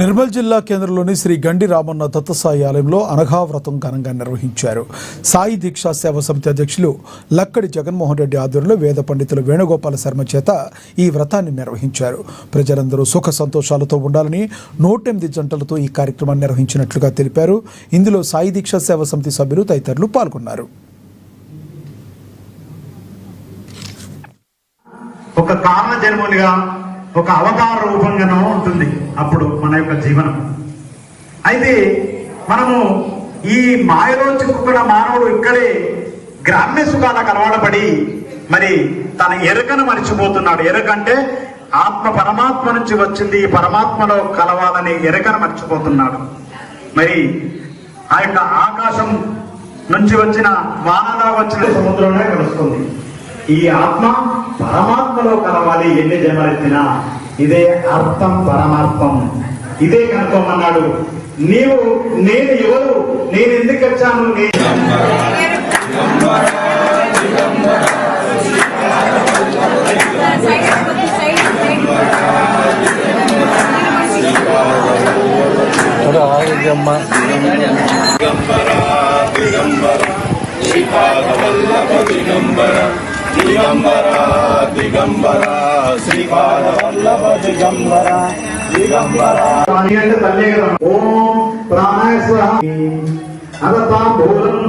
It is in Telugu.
నిర్మల్ జిల్లా కేంద్రంలోని శ్రీ గండి రామన్న దత్తసాయి ఆలయంలో అనఘావ్రతం ఘనంగా నిర్వహించారు. సాయి దీక్షా సేవ సమితి అధ్యక్షులు లక్కడి జగన్మోహన్ రెడ్డి ఆధ్వర్యంలో వేద పండితులు వేణుగోపాల శర్మ చేత ఈ వ్రతాన్ని నిర్వహించారు. ప్రజలందరూ సుఖ సంతోషాలతో ఉండాలని 108 జంటలతో ఈ కార్యక్రమాన్ని నిర్వహించినట్లుగా తెలిపారు. ఇందులో సాయి దీక్షా సేవ సమితి సభ్యులు తదితరులు పాల్గొన్నారు. ఒక కారణ జన్మునిగా ఒక అవతార రూపంగానో ఉంటుంది అప్పుడు మన యొక్క జీవనం. అయితే మనము ఈ మాయలో చిక్కుకున్న మానవుడు ఇక్కడే గ్రామ్య సుఖాలకు అలవాటుపడి మరి తన ఎరుకను మర్చిపోతున్నాడు. ఎరుకంటే ఆత్మ పరమాత్మ నుంచి వచ్చింది, ఈ పరమాత్మలో కలవాలని ఎరుకను మర్చిపోతున్నాడు. మరి ఆ యొక్క ఆకాశం నుంచి వచ్చిన వానలా వచ్చిన సముద్రంలో కలుస్తుంది. ఈ ఆత్మ పరమాత్మలో కలవాలి, ఎన్ని జన్మలెత్తినా. ఇదే అర్థం, పరమార్థం. ఇదే కనుక్కోమన్నాడు. నేను ఎవరు, నేను ఎందుకు వచ్చాను, दिगंबरा दिगंबरा श्रीपाद वल्लभ दिगंबरा दिगंबरा ओम प्राणाय स्वाहा अदतां भूलं